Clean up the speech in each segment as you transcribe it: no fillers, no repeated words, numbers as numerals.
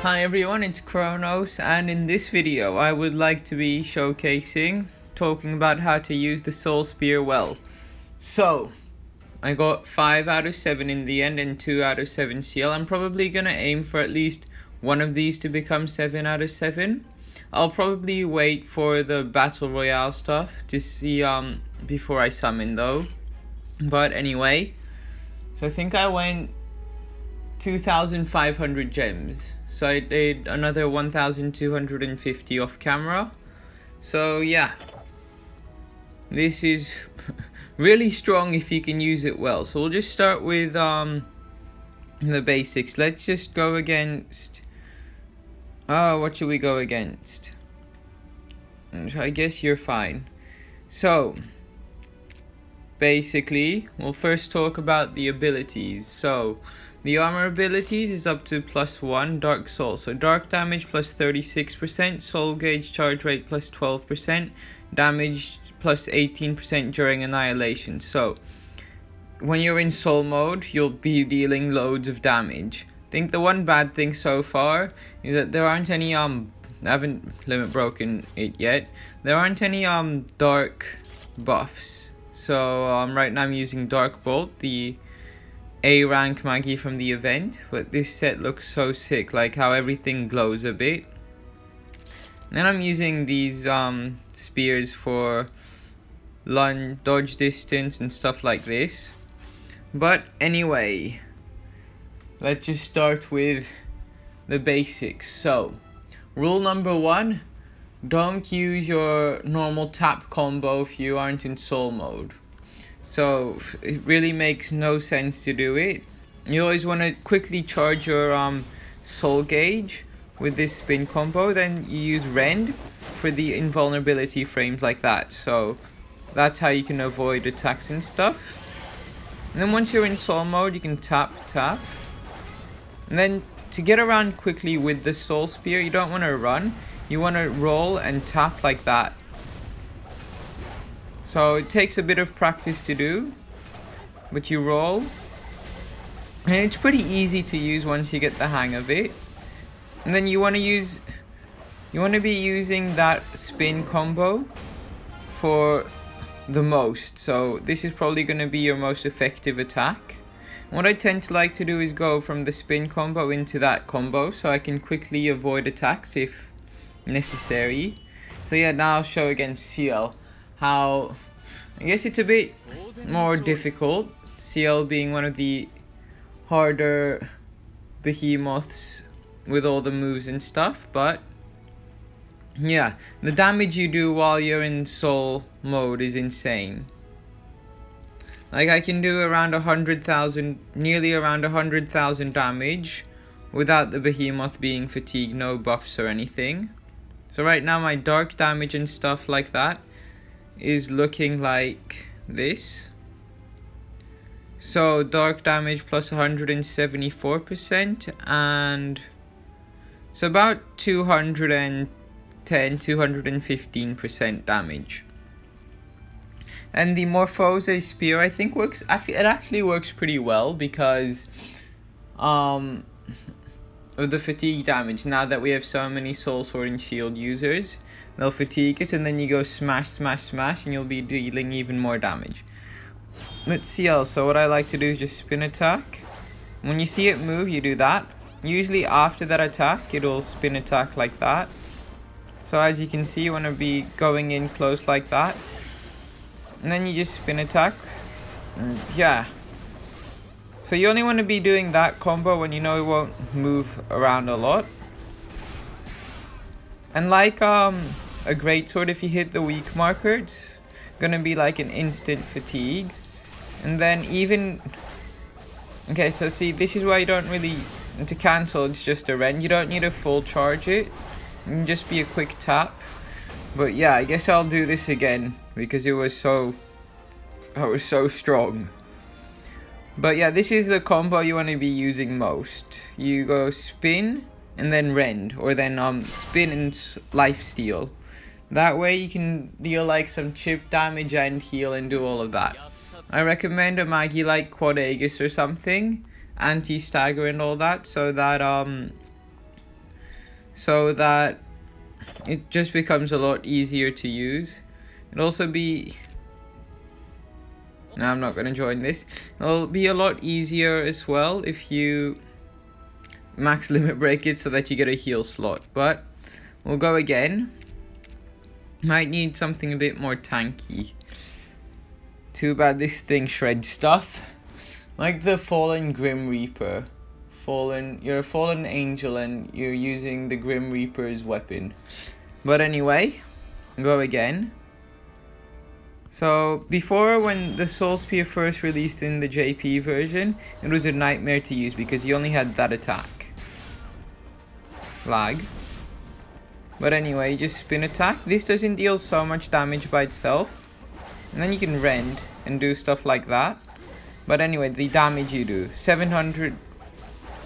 Hi everyone, it's Kronos, and in this video I would like to be talking about how to use the Soul Spear well. So, I got 5 out of 7 in the end and 2 out of 7 seal. I'm probably gonna aim for at least one of these to become 7 out of 7. I'll probably wait for the Battle Royale stuff to see before I summon though. But anyway, so I think I went 2,500 gems. So I did another 1,250 off camera. So yeah, this is really strong if you can use it well. So we'll just start with the basics. Let's just go against what should we go against? I guess you're fine. So basically, we'll first talk about the abilities. So the armor abilities is up to +1 Dark Soul. So dark damage plus 36%, soul gauge charge rate plus 12%, damage plus 18% during annihilation. So when you're in soul mode, you'll be dealing loads of damage. I think the one bad thing so far is that there aren't any I haven't limit broken it yet. There aren't any dark buffs. So right now I'm using Dark Bolt, the A rank Maggie from the event, but this set looks so sick, like how everything glows a bit. And then I'm using these spears for lunge, dodge distance and stuff like this. But anyway, let's just start with the basics. So rule number 1, don't use your normal tap combo if you aren't in soul mode. So it really makes no sense to do it. You always want to quickly charge your soul gauge with this spin combo, then you use rend for the invulnerability frames like that. So that's how you can avoid attacks and stuff. And then once you're in soul mode, you can tap. And then to get around quickly with the soul spear, you don't want to run. You want to roll and tap like that. So it takes a bit of practice to do, but you roll. And it's pretty easy to use once you get the hang of it. And then you want to be using that spin combo for the most. So this is probably going to be your most effective attack. What I tend to like to do is go from the spin combo into that combo so I can quickly avoid attacks if necessary. So yeah, now I'll show against CL how I guess it's a bit more difficult, CL being one of the harder behemoths with all the moves and stuff, but yeah, the damage you do while you're in soul mode is insane. Like I can do around 100,000, nearly around 100,000 damage without the behemoth being fatigued, no buffs or anything. So right now my dark damage and stuff like that is looking like this. So dark damage plus 174% and so about 215% damage. And the Morphose Spear I think actually works pretty well because of the fatigue damage. Now that we have so many Soul Sword and Shield users, they'll fatigue it and then you go smash and you'll be dealing even more damage. Let's see also, what I like to do is just spin attack. When you see it move, you do that. Usually after that attack, it'll spin attack like that. So as you can see, you want to be going in close like that. And then you just spin attack. Yeah. So you only want to be doing that combo when you know it won't move around a lot. And like a greatsword, if you hit the weak marker, it's gonna be like an instant fatigue. And then even okay, so see, this is why you don't really, to cancel it's just a rend. You don't need to full charge it. It can just be a quick tap. But yeah, I guess I'll do this again because it was so strong. But yeah, this is the combo you want to be using most. You go spin and then rend, or then spin and lifesteal. That way you can deal like some chip damage and heal and do all of that. I recommend a Maggie like Quad Aegis or something, anti-stagger and all that, so that so that it just becomes a lot easier to use. It'll also be... No, I'm not going to join this. It'll be a lot easier as well if you max limit break it so that you get a heal slot. But we'll go again. Might need something a bit more tanky. Too bad this thing shreds stuff. Like the Fallen Grim Reaper. You're a fallen angel and you're using the Grim Reaper's weapon. But anyway, go again. So before, when the Soul Spear first released in the JP version, it was a nightmare to use because you only had that attack. Lag. But anyway, just spin attack. This doesn't deal so much damage by itself. And then you can rend and do stuff like that. But anyway, the damage you do, 700.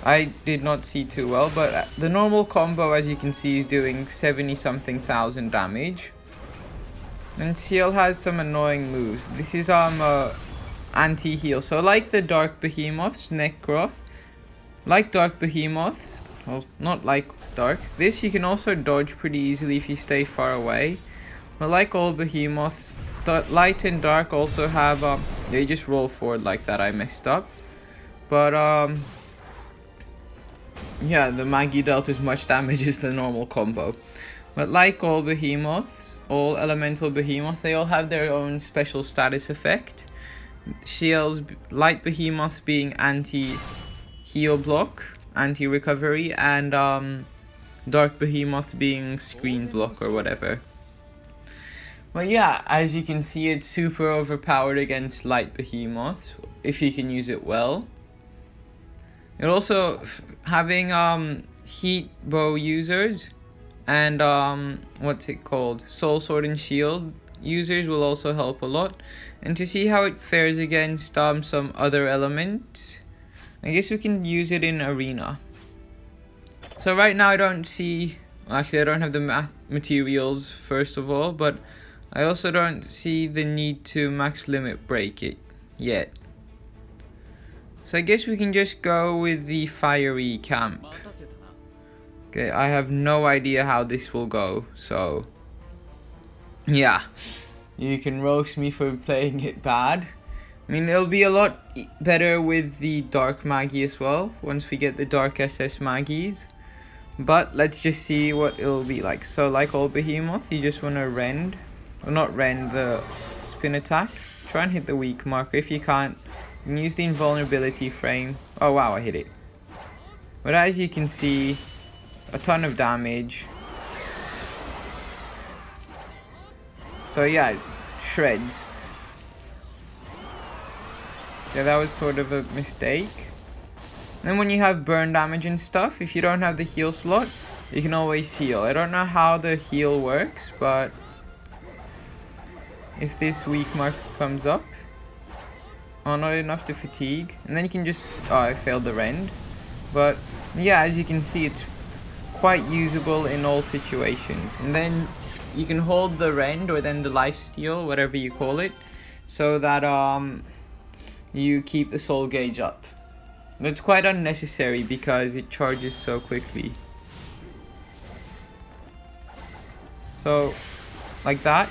I did not see too well, but the normal combo, as you can see, is doing 70 something thousand damage. And Seal has some annoying moves. This is anti-heal. So like the Dark Behemoths, Necroth, like Dark Behemoths, well, not like Dark. This you can also dodge pretty easily if you stay far away. But like all Behemoths, Light and Dark also have they just roll forward like that. I messed up. But yeah, the Maggie dealt as much damage as the normal combo. But like all Behemoths, all elemental behemoths, they all have their own special status effect. Ciel's light behemoth being anti-heal block, anti-recovery, and dark behemoth being screen block or whatever. But yeah, as you can see, it's super overpowered against light behemoths if you can use it well. It also having heat bow users and what's it called, soul sword and shield users will also help a lot. And to see how it fares against some other elements, I guess we can use it in arena. So right now I don't see, actually I don't have the materials first of all, but I also don't see the need to max limit break it yet. So I guess we can just go with the fiery camp. Okay, I have no idea how this will go, so yeah, you can roast me for playing it bad. I mean, it'll be a lot better with the Dark Maggie as well, once we get the Dark SS Maggies. But let's just see what it'll be like. So like all Behemoth, you just want to rend, or not rend, the spin attack. Try and hit the weak marker. If you can't, you can use the invulnerability frame. Oh wow, I hit it. But as you can see, a ton of damage. So yeah, shreds. Yeah, that was sort of a mistake. Then when you have burn damage and stuff, if you don't have the heal slot, you can always heal. I don't know how the heal works, but if this weak mark comes up, oh, not enough to fatigue, and then you can just, oh, I failed the rend. But yeah, as you can see, it's quite usable in all situations. And then you can hold the rend or then the lifesteal, whatever you call it, so that you keep the soul gauge up. But it's quite unnecessary because it charges so quickly. So like that,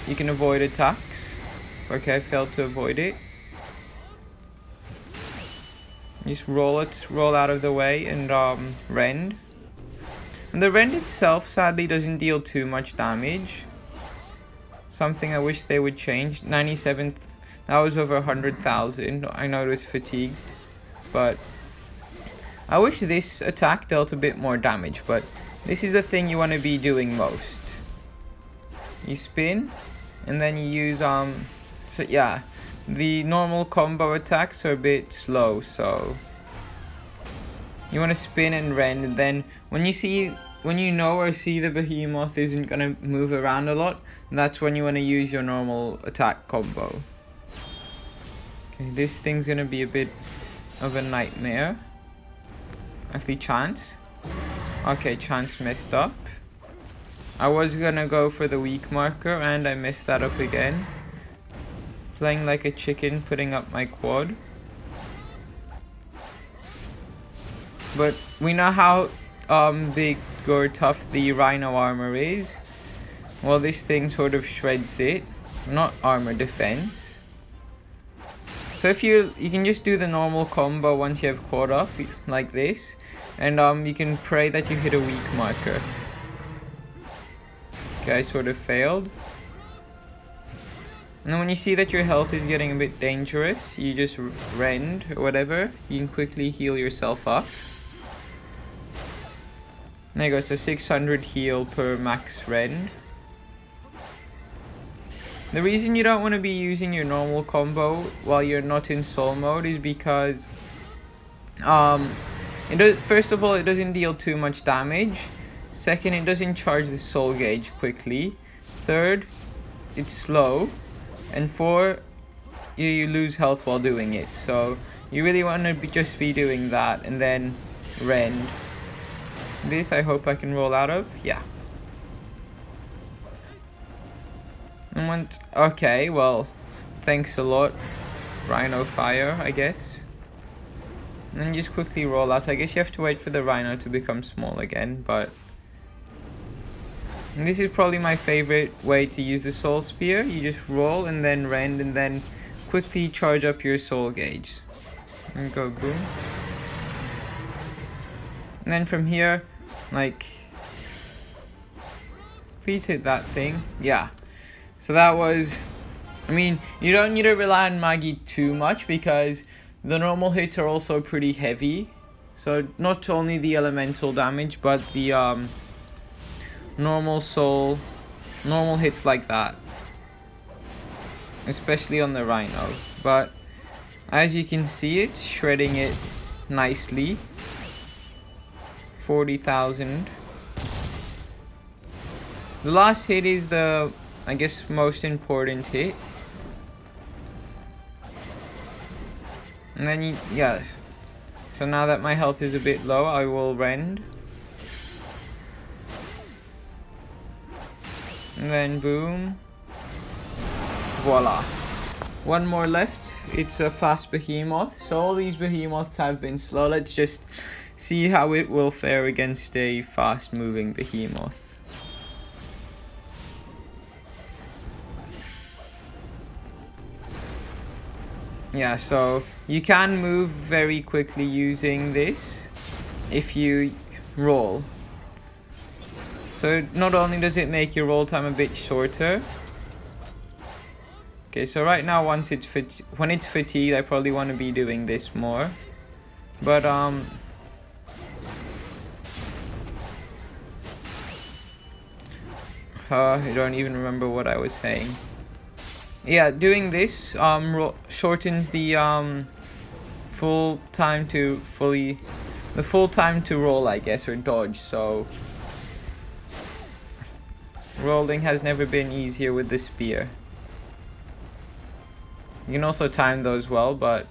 you can avoid attacks. Okay, I failed to avoid it. Just roll out of the way and rend. And the rend itself sadly doesn't deal too much damage. Something I wish they would change. 97, that was over 100,000. I know it was fatigued, but I wish this attack dealt a bit more damage, but this is the thing you want to be doing most. You spin and then you use so yeah, the normal combo attacks are a bit slow, so you want to spin and rend, and then when you know or see the behemoth isn't going to move around a lot, that's when you want to use your normal attack combo. Okay, this thing's going to be a bit of a nightmare. Actually, Chance. Okay, Chance messed up. I was going to go for the weak marker and I messed that up again. Playing like a chicken, putting up my quad. But we know how big or tough the Rhino armor is, well, this thing sort of shreds it. Not armor, defense. So if you can just do the normal combo once you have caught up, like this, and you can pray that you hit a weak marker. Okay, I sort of failed. And then when you see that your health is getting a bit dangerous, you just rend or whatever. You can quickly heal yourself up. There you go, so 600 heal per max rend. The reason you don't want to be using your normal combo while you're not in soul mode is because first of all, it doesn't deal too much damage. Second, it doesn't charge the soul gauge quickly. Third, it's slow. And four, you lose health while doing it. So you really want to just be doing that and then rend. This I hope I can roll out of. Yeah. Okay, well, thanks a lot, Rhino Fire, I guess. And then just quickly roll out. I guess you have to wait for the Rhino to become small again, but and this is probably my favorite way to use the Soul Spear. You just roll and then rend and then quickly charge up your soul gauge. And go boom. And then from here, like, please hit that thing. Yeah. So that was, I mean, you don't need to rely on Maggie too much because the normal hits are also pretty heavy. So not only the elemental damage, but the normal hits like that. Especially on the Rhino. But as you can see, it's shredding it nicely. 40,000. The last hit is the, I guess, most important hit. And then yeah. So now that my health is a bit low, I will rend. And then boom. Voila. One more left. It's a fast behemoth. So all these behemoths have been slow. Let's just see how it will fare against a fast moving behemoth. Yeah, so you can move very quickly using this if you roll. So not only does it make your roll time a bit shorter. Okay, so right now when it's fatigued, I probably want to be doing this more. But I don't even remember what I was saying. Yeah, doing this shortens the full time to roll, I guess, or dodge. So rolling has never been easier with the spear. You can also time those well, but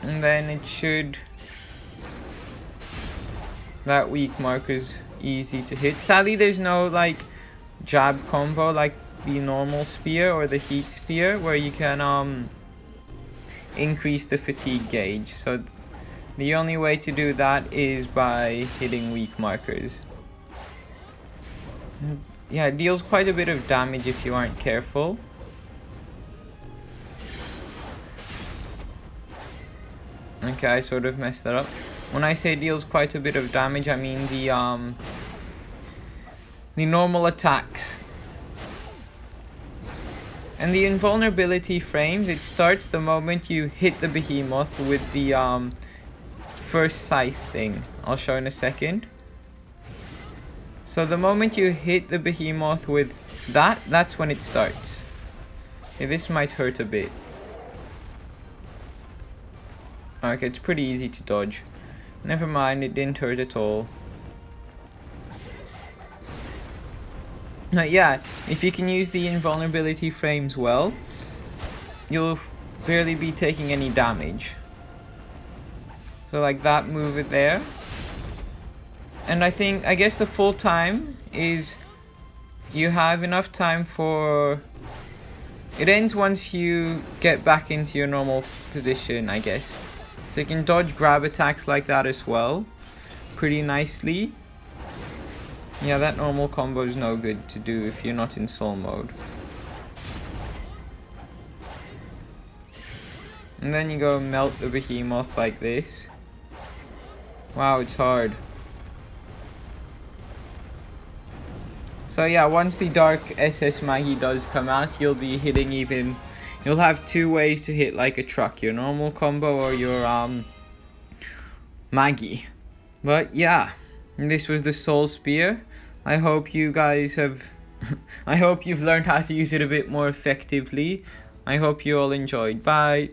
and then it should, that weak marker's easy to hit. Sadly, there's no like jab combo like the normal spear or the heat spear where you can increase the fatigue gauge. So the only way to do that is by hitting weak markers. Yeah, it deals quite a bit of damage if you aren't careful. Okay, I sort of messed that up. When I say deals quite a bit of damage, I mean the normal attacks. And the invulnerability frames, it starts the moment you hit the behemoth with the first scythe thing. I'll show in a second. So the moment you hit the behemoth with that, that's when it starts. Okay, this might hurt a bit. Okay, it's pretty easy to dodge. Never mind, it didn't hurt at all. Yeah, if you can use the invulnerability frames well, you'll barely be taking any damage. So like that, move it there. And I guess the full time is you have enough time for, it ends once you get back into your normal position, I guess. So you can dodge grab attacks like that as well, pretty nicely. Yeah, that normal combo is no good to do if you're not in soul mode. And then you go melt the behemoth like this. Wow, it's hard. So yeah, once the Dark SS Maggie does come out, you'll be hitting even... You'll have two ways to hit like a truck. Your normal combo or your Maggie. But yeah, this was the Soul Spear. I hope you guys have... I hope you've learned how to use it a bit more effectively. I hope you all enjoyed. Bye.